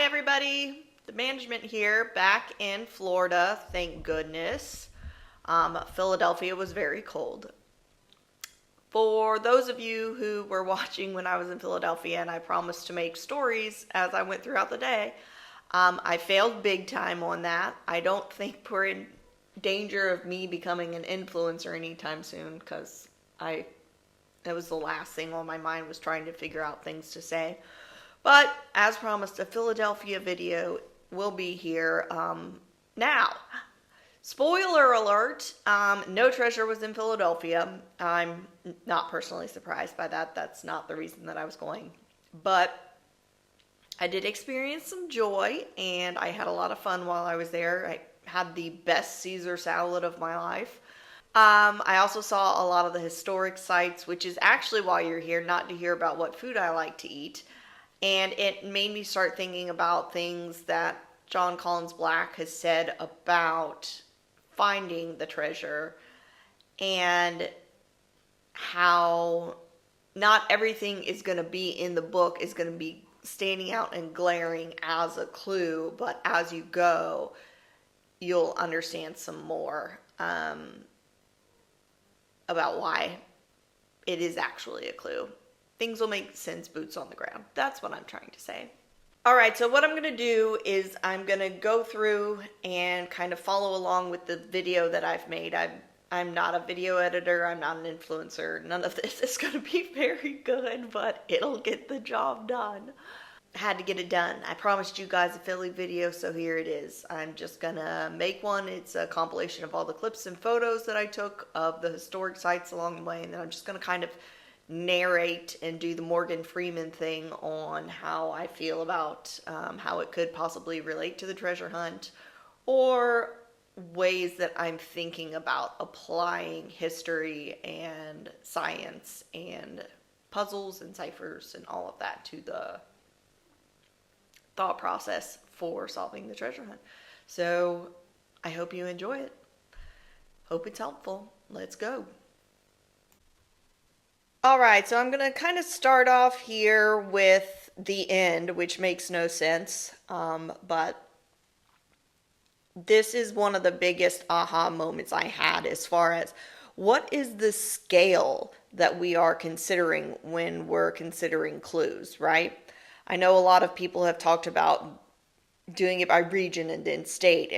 everybody. The management here, back in Florida, thank goodness. Philadelphia was very cold. For those of you who were watching when I was in Philadelphia and I promised to make stories as I went throughout the day, I failed big time on that. I don't think we're in danger of me becoming an influencer anytime soon, because that was the last thing on my mind, was trying to figure out things to say. But as promised, a Philadelphia video will be here now. Spoiler alert, no treasure was in Philadelphia. I'm not personally surprised by that. That's not the reason that I was going. But I did experience some joy, and I had a lot of fun while I was there. I had the best Caesar salad of my life. I also saw a lot of the historic sites, which is actually why you're here, not to hear about what food I like to eat. And it made me start thinking about things that John Collins Black has said about finding the treasure, and how not everything is going to be in the book is going to be standing out and glaring as a clue, but as you go, you'll understand some more about why it is actually a clue. Things will make sense, boots on the ground. That's what I'm trying to say. Alright, so what I'm going to do is I'm going to go through and kind of follow along with the video that I've made. I'm not a video editor, I'm not an influencer. None of this is going to be very good, but it'll get the job done. I had to get it done. I promised you guys a Philly video, so here it is. I'm just going to make one. It's a compilation of all the clips and photos that I took of the historic sites along the way, and then I'm just going to kind of narrate and do the Morgan Freeman thing on how I feel about how it could possibly relate to the treasure hunt, or ways that I'm thinking about applying history and science and puzzles and ciphers and all of that to the thought process for solving the treasure hunt. So I hope you enjoy it. Hope it's helpful. Let's go. Alright, so I'm going to kind of start off here with the end, which makes no sense, but this is one of the biggest aha moments I had as far as what is the scale that we are considering when we're considering clues, right? I know a lot of people have talked about doing it by region and then state,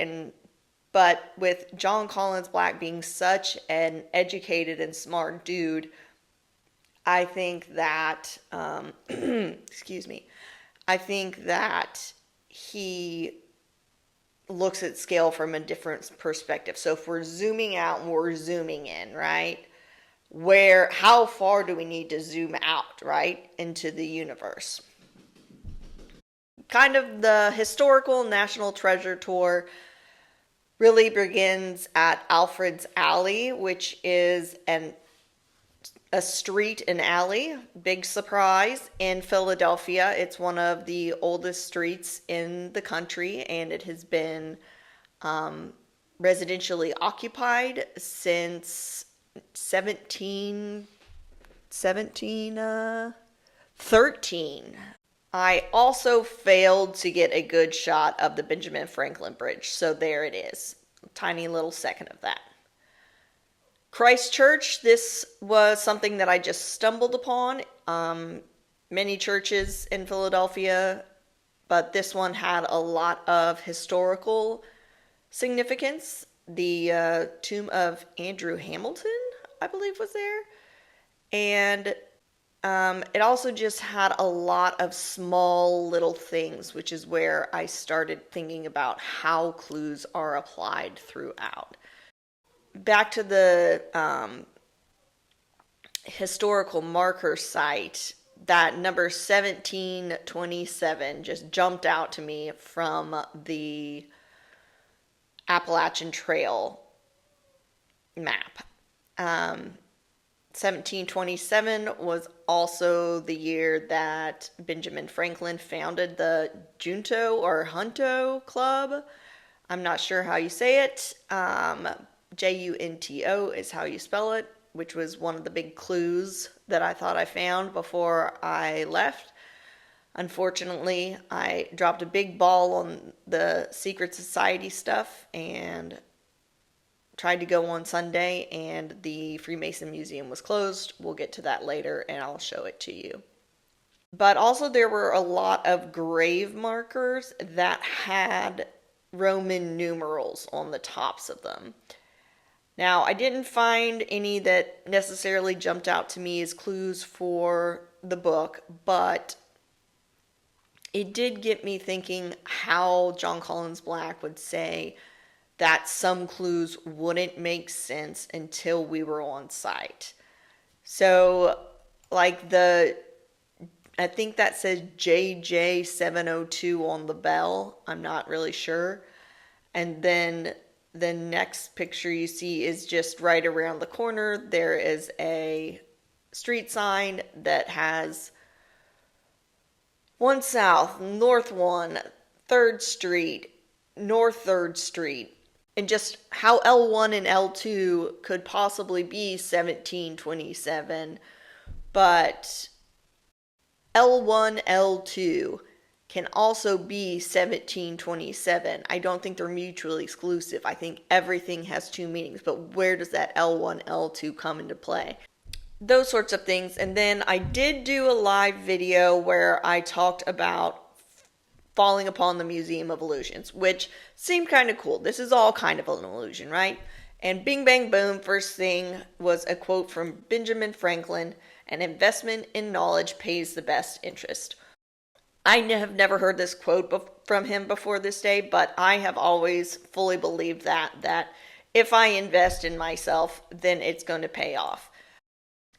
but with John Collins Black being such an educated and smart dude, I think that, excuse me, I think that he looks at scale from a different perspective. So if we're zooming out and we're zooming in, right, how far do we need to zoom out, right, into the universe? Kind of the historical National Treasure Tour really begins at Alfred's Alley, which is a street and alley, big surprise, in Philadelphia. It's one of the oldest streets in the country, and it has been residentially occupied since 1713. I also failed to get a good shot of the Benjamin Franklin Bridge, so there it is. A tiny little second of that. Christ Church, this was something that I just stumbled upon. Many churches in Philadelphia, but this one had a lot of historical significance. The tomb of Andrew Hamilton, I believe, was there. And it also just had a lot of small little things, which is where I started thinking about how clues are applied throughout. Back to the historical marker site, that number 1727 just jumped out to me from the Appalachian Trail map. 1727 was also the year that Benjamin Franklin founded the Junto Club. I'm not sure how you say it. Junto is how you spell it, which was one of the big clues that I thought I found before I left. Unfortunately, I dropped a big ball on the secret society stuff and tried to go on Sunday, and the Freemason Museum was closed. We'll get to that later, and I'll show it to you. But also there were a lot of grave markers that had Roman numerals on the tops of them. Now, I didn't find any that necessarily jumped out to me as clues for the book, but it did get me thinking how John Collins Black would say that some clues wouldn't make sense until we were on site. So, like I think that says JJ702 on the bell. I'm not really sure. And then the next picture you see is just right around the corner. There is a street sign that has 1 South, North 1, 3rd Street, North 3rd Street. And just how L1 and L2 could possibly be 1727, but L1, L2 can also be 1727. I don't think they're mutually exclusive. I think everything has two meanings, but where does that L1, L2 come into play? Those sorts of things. And then I did do a live video where I talked about falling upon the Museum of Illusions, which seemed kind of cool. This is all kind of an illusion, right? And bing, bang, boom, first thing was a quote from Benjamin Franklin: "An investment in knowledge pays the best interest." I have never heard this quote from him before this day, but I have always fully believed that if I invest in myself, then it's going to pay off.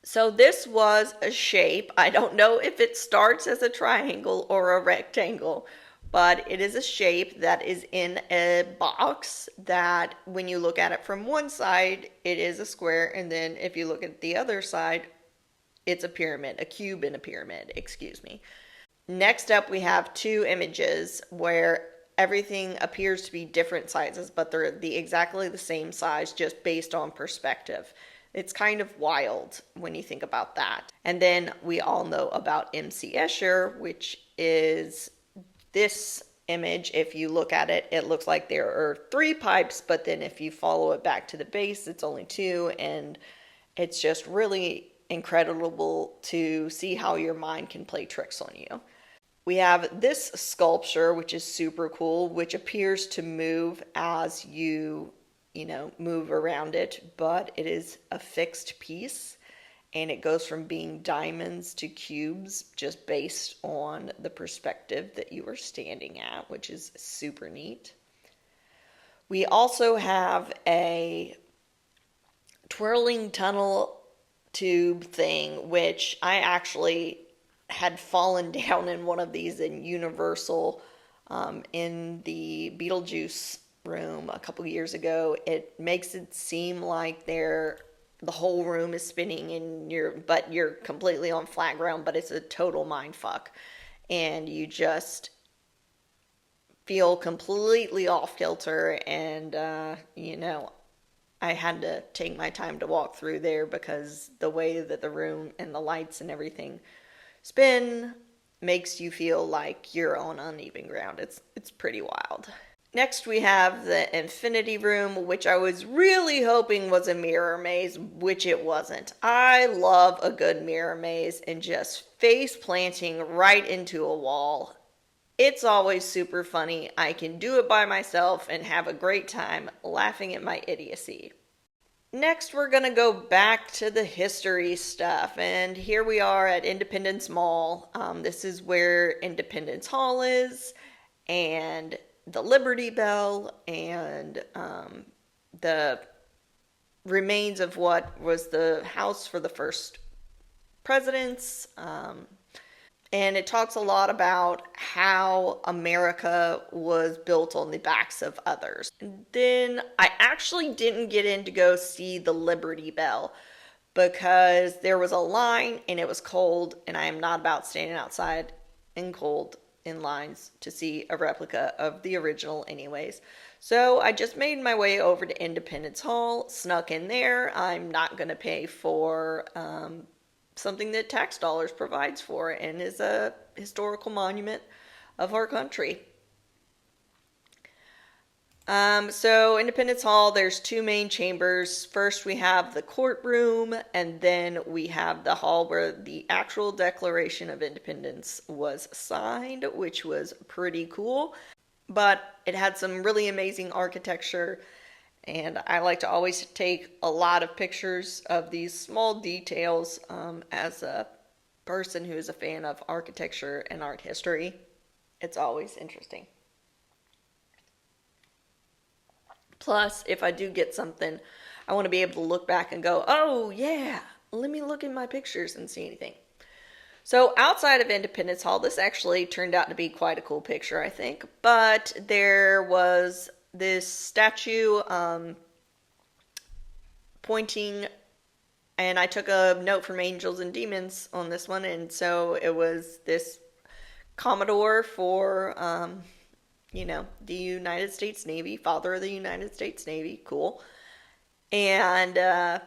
So this was a shape. I don't know if it starts as a triangle or a rectangle, but it is a shape that is in a box that when you look at it from one side, it is a square, and then if you look at the other side, it's a pyramid, a cube in a pyramid, excuse me. Next up, we have two images where everything appears to be different sizes, but they're exactly the same size, just based on perspective. It's kind of wild when you think about that. And then we all know about MC Escher, which is this image. If you look at it, it looks like there are 3 pipes, but then if you follow it back to the base, it's only 2, and it's just really incredible to see how your mind can play tricks on you. We have this sculpture, which is super cool, which appears to move as you move around it, but it is a fixed piece, and it goes from being diamonds to cubes just based on the perspective that you are standing at, which is super neat. We also have a twirling tunnel tube thing, which I actually had fallen down in one of these in Universal in the Beetlejuice room a couple years ago. It makes it seem like the whole room is spinning and you're completely on flat ground, but it's a total mind fuck, and you just feel completely off kilter. And I had to take my time to walk through there because the way that the room and the lights and everything spin makes you feel like you're on uneven ground. It's pretty wild. Next, we have the Infinity Room, which I was really hoping was a mirror maze, which it wasn't. I love a good mirror maze, and just face planting right into a wall. It's always super funny. I can do it by myself and have a great time laughing at my idiocy. Next, we're going to go back to the history stuff, and here we are at Independence Mall. This is where Independence Hall is, and the Liberty Bell, and the remains of what was the house for the first presidents. And it talks a lot about how America was built on the backs of others. And then I actually didn't get in to go see the Liberty Bell because there was a line and it was cold, and I am not about standing outside in cold in lines to see a replica of the original anyways. So I just made my way over to Independence Hall, snuck in there. I'm not going to pay for something that tax dollars provides for, and is a historical monument of our country. So Independence Hall, there's two main chambers. First we have the courtroom, and then we have the hall where the actual Declaration of Independence was signed, which was pretty cool. But it had some really amazing architecture, and I like to always take a lot of pictures of these small details as a person who is a fan of architecture and art history. It's always interesting. Plus, if I do get something, I want to be able to look back and go, oh yeah, let me look in my pictures and see anything. So outside of Independence Hall, this actually turned out to be quite a cool picture, I think. But there was this statue pointing, and I took a note from Angels and Demons on this one, and so it was this Commodore for the United States Navy, father of the United States Navy, cool. And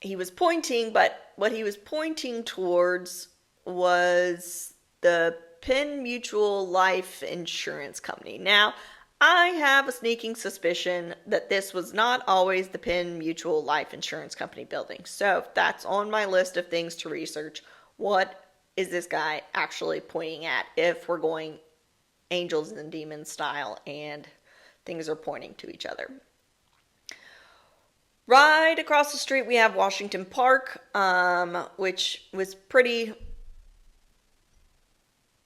he was pointing, but what he was pointing towards was the Penn Mutual Life Insurance Company. Now, I have a sneaking suspicion that this was not always the Penn Mutual Life Insurance Company building. So that's on my list of things to research. What is this guy actually pointing at if we're going Angels and Demons style and things are pointing to each other? Right across the street we have Washington Park, which was pretty,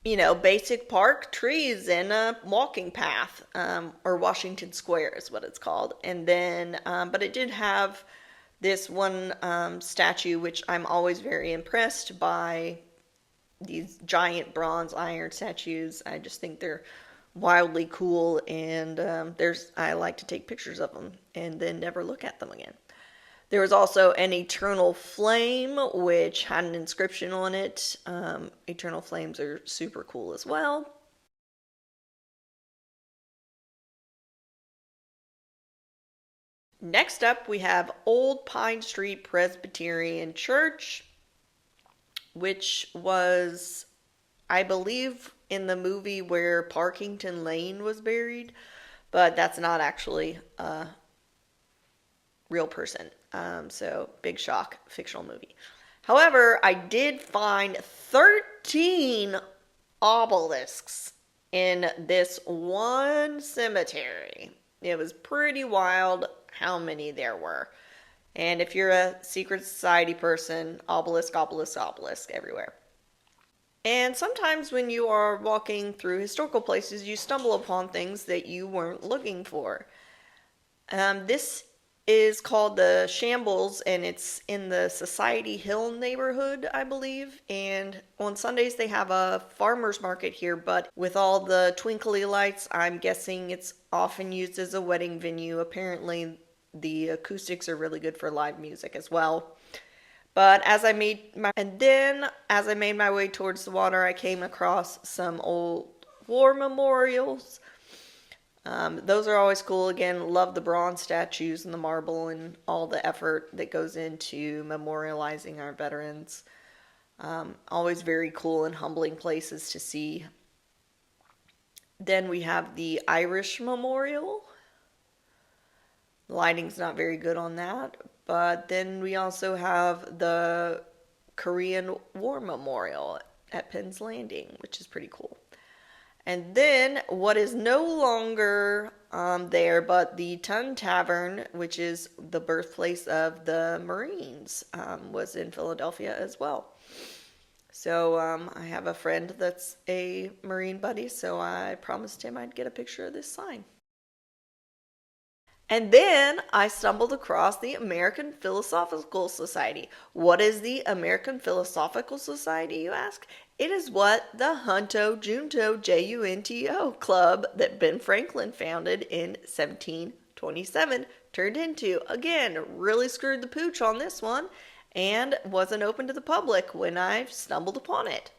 basic park, trees and a walking path, or Washington Square is what it's called. And then, but it did have this one statue, which I'm always very impressed by, these giant bronze iron statues. I just think they're wildly cool, and I like to take pictures of them and then never look at them again. There was also an eternal flame, which had an inscription on it. Eternal flames are super cool as well. Next up, we have Old Pine Street Presbyterian Church, which was, I believe, in the movie where Parkington Lane was buried, but that's not actually a real person. So big shock, fictional movie. However, I did find 13 obelisks in this one cemetery. It was pretty wild how many there were. And if you're a secret society person, obelisk, obelisk, obelisk everywhere. And sometimes when you are walking through historical places, you stumble upon things that you weren't looking for. This is called the Shambles, and it's in the Society Hill neighborhood, I believe. And on Sundays they have a farmer's market here, but with all the twinkly lights, I'm guessing it's often used as a wedding venue. Apparently the acoustics are really good for live music as well. But as I made my way towards the water, I came across some old war memorials. Those are always cool. Again, love the bronze statues and the marble and all the effort that goes into memorializing our veterans. Always very cool and humbling places to see. Then we have the Irish Memorial. The lighting's not very good on that. But then we also have the Korean War Memorial at Penn's Landing, which is pretty cool. And then what is no longer there, but the Tun Tavern, which is the birthplace of the Marines, was in Philadelphia as well. So I have a friend that's a Marine buddy, so I promised him I'd get a picture of this sign. And then I stumbled across the American Philosophical Society. What is the American Philosophical Society, you ask? It is what the Junto Junto Club that Ben Franklin founded in 1727 turned into. Again, really screwed the pooch on this one and wasn't open to the public when I stumbled upon it.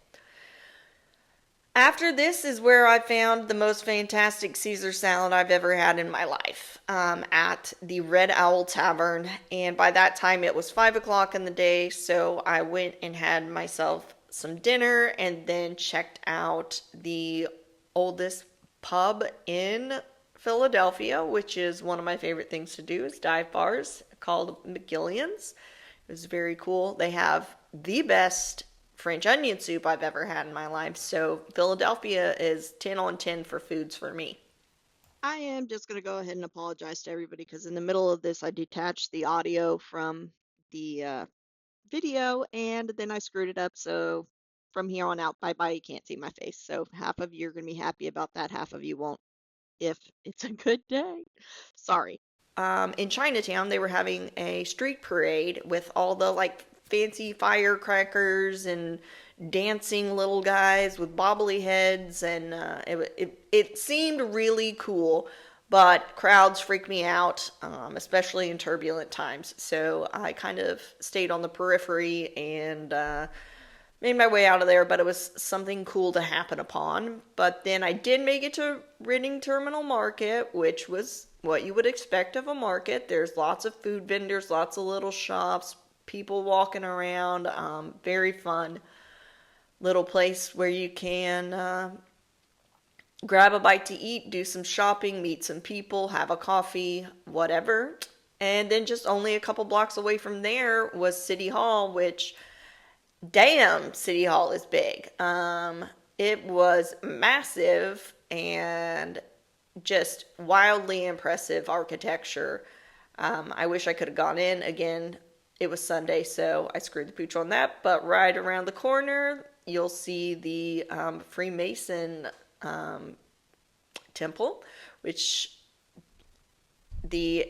After this is where I found the most fantastic Caesar salad I've ever had in my life, at the Red Owl Tavern. And by that time it was 5 o'clock in the day, so I went and had myself some dinner, and then checked out the oldest pub in Philadelphia, which is one of my favorite things to do, is dive bars, called McGillian's. It was very cool. They have the best French onion soup I've ever had in my life. So Philadelphia is 10 on 10 for foods for me. I am just going to go ahead and apologize to everybody because in the middle of this, I detached the audio from the video and then I screwed it up. So from here on out, bye bye, you can't see my face. So half of you are going to be happy about that, half of you won't if it's a good day. Sorry. In Chinatown, they were having a street parade with all the like fancy firecrackers and dancing little guys with bobbly heads, and it seemed really cool. But crowds freak me out, especially in turbulent times. So I kind of stayed on the periphery and made my way out of there, but it was something cool to happen upon. But then I did make it to Reading Terminal Market, which was what you would expect of a market. There's lots of food vendors, lots of little shops, people walking around. Very fun little place where you can grab a bite to eat, do some shopping, meet some people, have a coffee, whatever. And then just only a couple blocks away from there was City Hall, which damn, City Hall is big. It was massive and just wildly impressive architecture. I wish I could have gone in. Again, it was Sunday, so I screwed the pooch on that. But right around the corner, you'll see the Freemason temple, which the